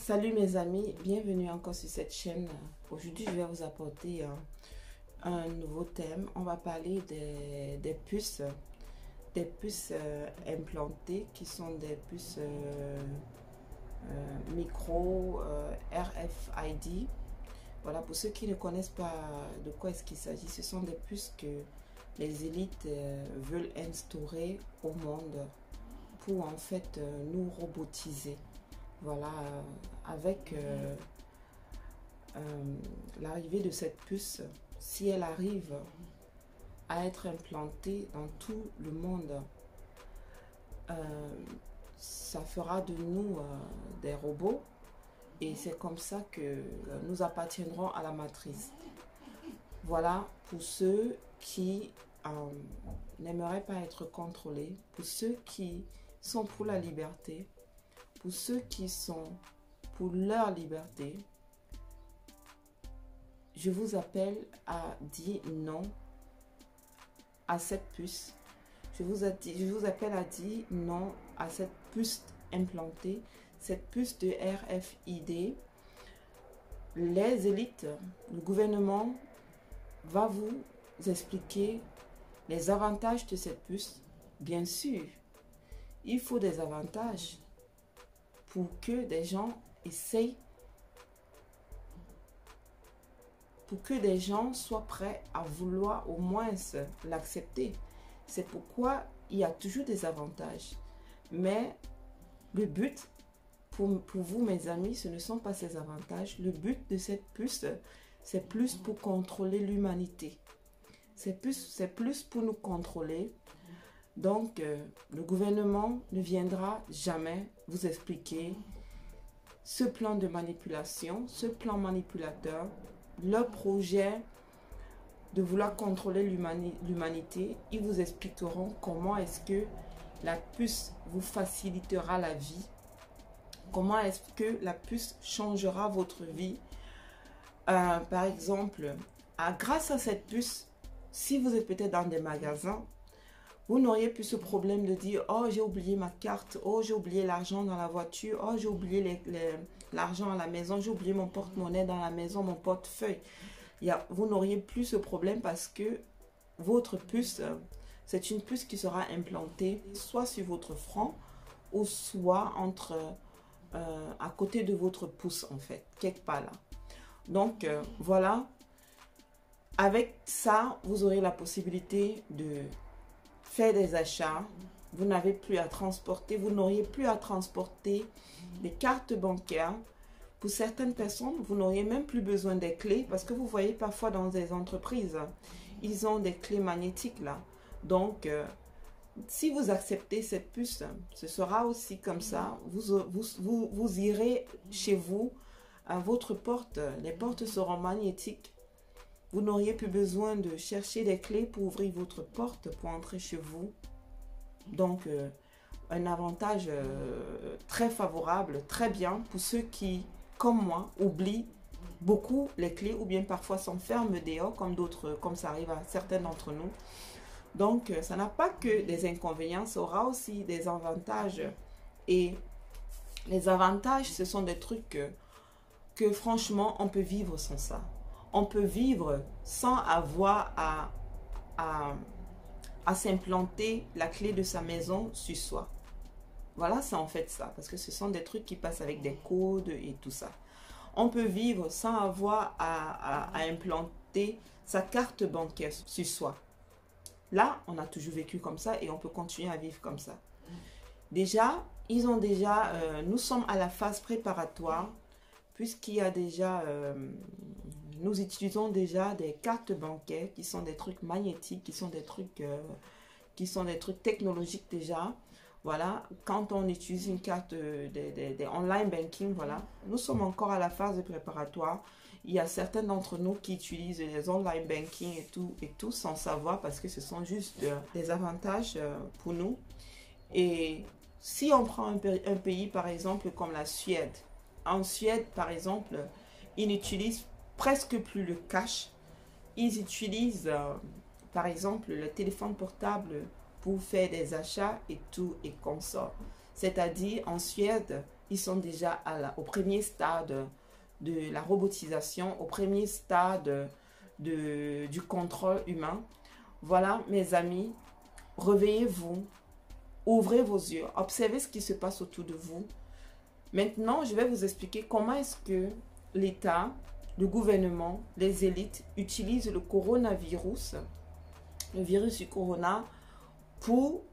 Salut mes amis, bienvenue encore sur cette chaîne. Aujourd'hui, je vais vous apporter un nouveau thème. On va parler des puces implantées qui sont des puces micro RFID. Voilà, pour ceux qui ne connaissent pas de quoi est-ce qu'il s'agit, ce sont des puces que les élites veulent instaurer au monde pour en fait nous robotiser. Voilà, avec l'arrivée de cette puce, si elle arrive à être implantée dans tout le monde, ça fera de nous des robots et c'est comme ça que nous appartiendrons à la matrice. Voilà pour ceux qui n'aimeraient pas être contrôlés, pour ceux qui sont pour la liberté, pour ceux qui sont pour leur liberté. Je vous appelle à dire non à cette puce. Je vous appelle à dire non à cette puce implantée, cette puce de RFID. Les élites, le gouvernement va vous expliquer les avantages de cette puce. Bien sûr, il faut des avantages pour que des gens essayent, pour que des gens soient prêts à vouloir au moins l'accepter. C'est pourquoi il y a toujours des avantages. Mais le but, pour vous mes amis, ce ne sont pas ces avantages. Le but de cette puce, c'est plus pour contrôler l'humanité. C'est plus pour nous contrôler. Donc, le gouvernement ne viendra jamais vous expliquer ce plan de manipulation, ce plan manipulateur, leur projet de vouloir contrôler l'humanité. Ils vous expliqueront comment est-ce que la puce vous facilitera la vie, comment est-ce que la puce changera votre vie. Par exemple, grâce à cette puce, si vous êtes peut-être dans des magasins, vous n'auriez plus ce problème de dire « Oh, j'ai oublié ma carte. Oh, j'ai oublié l'argent dans la voiture. Oh, j'ai oublié l'argent à la maison. J'ai oublié mon porte-monnaie dans la maison, mon portefeuille. » Vous n'auriez plus ce problème parce que votre puce, c'est une puce qui sera implantée soit sur votre front ou soit à côté de votre pouce, en fait, quelque part là. Donc, voilà. Avec ça, vous aurez la possibilité de faire des achats. Vous n'avez plus à transporter, vous n'auriez plus à transporter les cartes bancaires. Pour certaines personnes, vous n'auriez même plus besoin des clés parce que vous voyez parfois dans des entreprises, ils ont des clés magnétiques là. Donc, si vous acceptez cette puce, ce sera aussi comme ça. Vous irez chez vous, à votre porte, les portes seront magnétiques. Vous n'auriez plus besoin de chercher des clés pour ouvrir votre porte, pour entrer chez vous. Donc, un avantage très favorable, très bien pour ceux qui, comme moi, oublient beaucoup les clés ou bien parfois s'enferment dehors, comme ça arrive à certains d'entre nous. Donc, ça n'a pas que des inconvénients, ça aura aussi des avantages. Et les avantages, ce sont des trucs que franchement, on peut vivre sans ça. On peut vivre sans avoir à s'implanter la clé de sa maison sur soi. Voilà, c'est en fait ça. Parce que ce sont des trucs qui passent avec des codes et tout ça. On peut vivre sans avoir à implanter sa carte bancaire sur soi. Là, on a toujours vécu comme ça et on peut continuer à vivre comme ça. Déjà, nous sommes à la phase préparatoire puisqu'il y a déjà... nous utilisons déjà des cartes bancaires qui sont des trucs magnétiques, qui sont des trucs technologiques déjà. Voilà, quand on utilise une carte des online banking, voilà, nous sommes encore à la phase préparatoire. Il y a certains d'entre nous qui utilisent les online banking et tout sans savoir parce que ce sont juste des avantages pour nous. Et si on prend un pays par exemple comme la Suède, en Suède par exemple, ils n'utilisent presque plus le cash. Ils utilisent par exemple le téléphone portable pour faire des achats et tout et consort. C'est-à-dire en Suède, ils sont déjà au premier stade de la robotisation, au premier stade du contrôle humain. Voilà, mes amis, réveillez-vous, ouvrez vos yeux, observez ce qui se passe autour de vous. Maintenant, je vais vous expliquer comment est-ce que l'État, le gouvernement, les élites utilisent le coronavirus, le virus du corona, pour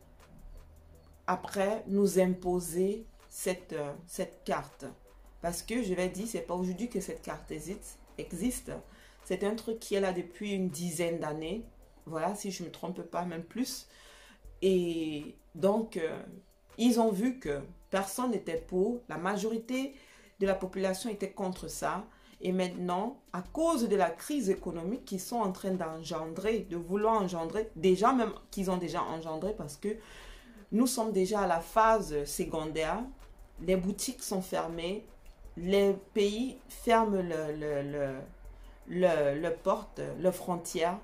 après nous imposer cette carte. Parce que je vais dire, c'est pas aujourd'hui que cette carte existe. C'est un truc qui est là depuis une dizaine d'années. Voilà, si je ne me trompe pas, même plus. Et donc, ils ont vu que personne n'était pour. La majorité de la population était contre ça. Et maintenant, à cause de la crise économique qu'ils sont en train d'engendrer, de vouloir engendrer, déjà même qu'ils ont déjà engendré, parce que nous sommes déjà à la phase secondaire. Les boutiques sont fermées. Les pays ferment le porte, les frontières.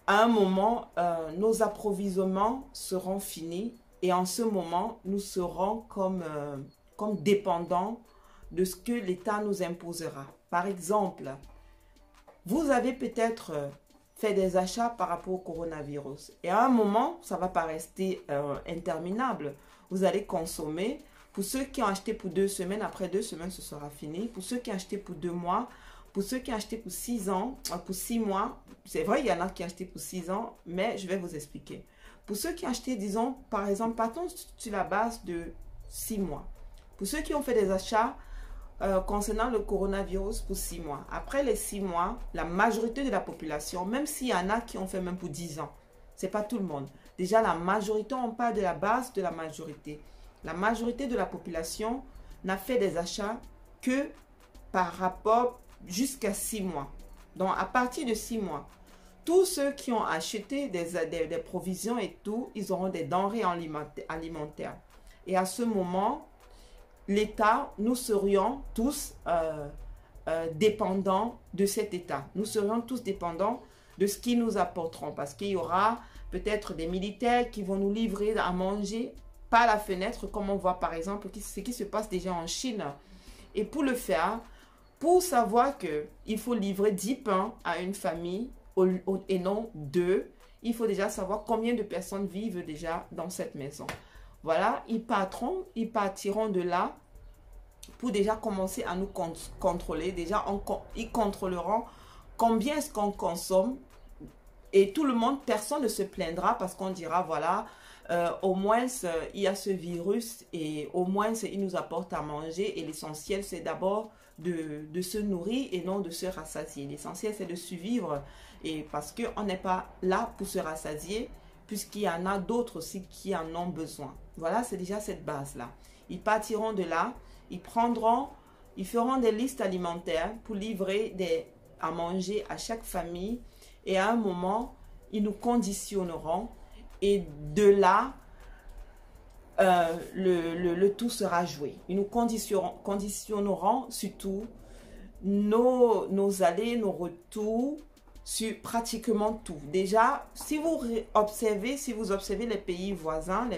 À un moment, nos approvisionnements seront finis et en ce moment, nous serons comme dépendants de ce que l'État nous imposera. Par exemple, vous avez peut-être fait des achats par rapport au coronavirus et à un moment, ça ne va pas rester interminable. Vous allez consommer. Pour ceux qui ont acheté pour 2 semaines, après 2 semaines, ce sera fini. Pour ceux qui ont acheté pour 2 mois, pour ceux qui ont acheté pour 6 ans, pour 6 mois, c'est vrai, il y en a qui ont acheté pour 6 ans, mais je vais vous expliquer. Pour ceux qui ont acheté, disons, par exemple, partons sur la base de 6 mois. Pour ceux qui ont fait des achats concernant le coronavirus pour 6 mois, après les 6 mois, la majorité de la population, même s'il y en a qui ont fait même pour 10 ans, ce n'est pas tout le monde. Déjà, la majorité, on parle de la base de la majorité. La majorité de la population n'a fait des achats que par rapport jusqu'à 6 mois. Donc, à partir de 6 mois, tous ceux qui ont acheté des provisions et tout, ils auront des denrées alimentaires. Et à ce moment, l'État, nous serions tous dépendants de cet État. Nous serions tous dépendants de ce qu'ils nous apporteront. Parce qu'il y aura peut-être des militaires qui vont nous livrer à manger par la fenêtre, comme on voit par exemple ce qui se passe déjà en Chine. Et pour le faire, pour savoir qu'il faut livrer 10 pains à une famille et non 2, il faut déjà savoir combien de personnes vivent déjà dans cette maison. Voilà, ils partiront de là pour déjà commencer à nous contrôler. Déjà, ils contrôleront combien est-ce qu'on consomme. Et tout le monde, personne ne se plaindra parce qu'on dira, voilà, au moins il y a ce virus et au moins il nous apporte à manger. Et l'essentiel, c'est d'abord de se nourrir et non de se rassasier. L'essentiel, c'est de survivre. Et parce qu'on n'est pas là pour se rassasier, puisqu'il y en a d'autres aussi qui en ont besoin. Voilà, c'est déjà cette base-là. Ils partiront de là, ils feront des listes alimentaires pour livrer à manger à chaque famille. Et à un moment, ils nous conditionneront. Et de là, le tout sera joué. Ils nous conditionneront surtout nos allées, nos retours, sur pratiquement tout. Déjà, si vous observez les pays voisins,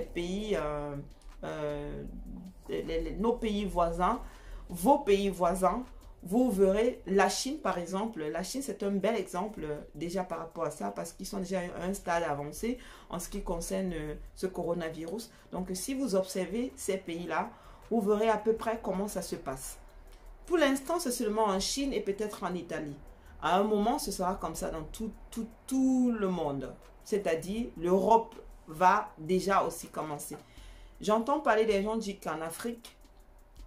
nos pays voisins, vos pays voisins, vous verrez la Chine par exemple. La Chine, c'est un bel exemple déjà par rapport à ça parce qu'ils sont déjà à un stade avancé en ce qui concerne ce coronavirus. Donc, si vous observez ces pays-là, vous verrez à peu près comment ça se passe. Pour l'instant, c'est seulement en Chine et peut-être en Italie. À un moment, ce sera comme ça dans tout le monde. C'est-à-dire, l'Europe va déjà aussi commencer. J'entends parler des gens qui disent qu'en Afrique,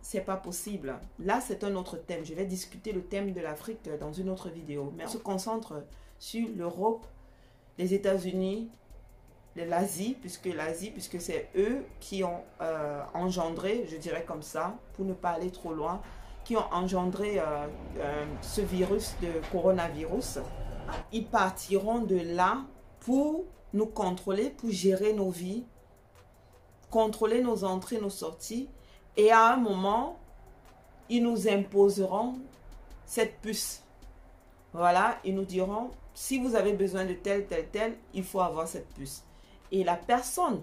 c'est pas possible. Là, c'est un autre thème. Je vais discuter le thème de l'Afrique dans une autre vidéo. Mais on se concentre sur l'Europe, les États-Unis, l'Asie, puisque c'est eux qui ont engendré, je dirais comme ça, pour ne pas aller trop loin, qui ont engendré ce virus de coronavirus. Ils partiront de là pour nous contrôler, pour gérer nos vies, contrôler nos entrées, nos sorties. Et à un moment, ils nous imposeront cette puce. Voilà, ils nous diront, si vous avez besoin de tel, il faut avoir cette puce. Et la personne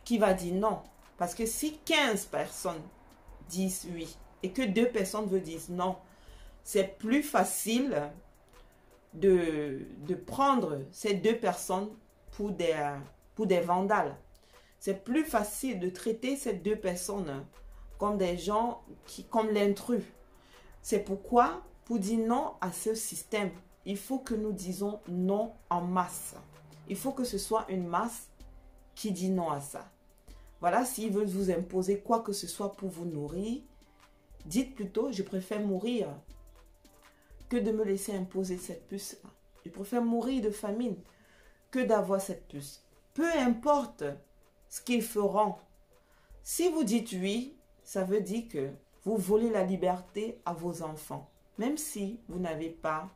qui va dire non, parce que si 15 personnes disent oui et que 2 personnes veulent dire non, c'est plus facile de prendre ces 2 personnes pour des vandales. C'est plus facile de traiter ces 2 personnes comme des gens comme l'intrus. C'est pourquoi, pour dire non à ce système, il faut que nous disons non en masse. Il faut que ce soit une masse qui dit non à ça. Voilà, s'ils veulent vous imposer quoi que ce soit pour vous nourrir, dites plutôt, je préfère mourir que de me laisser imposer cette puce-là. Je préfère mourir de famine que d'avoir cette puce. Peu importe ce qu'ils feront. Si vous dites oui, ça veut dire que vous volez la liberté à vos enfants. Même si vous n'avez pas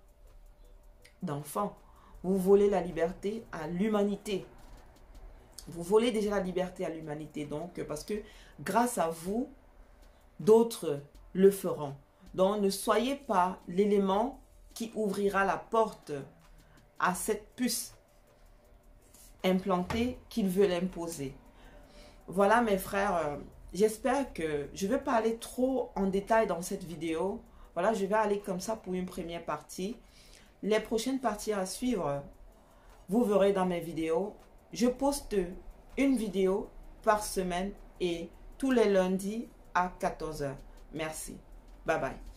d'enfants, vous volez la liberté à l'humanité. Vous volez déjà la liberté à l'humanité. Donc, parce que grâce à vous, d'autres le feront. Donc, ne soyez pas l'élément qui ouvrira la porte à cette puce implantée qu'ils veulent imposer. Voilà mes frères, j'espère que je ne vais pas aller trop en détail dans cette vidéo. Voilà, je vais aller comme ça pour une première partie. Les prochaines parties à suivre, vous verrez dans mes vidéos. Je poste une vidéo par semaine et tous les lundis à 14 h. Merci. Bye bye.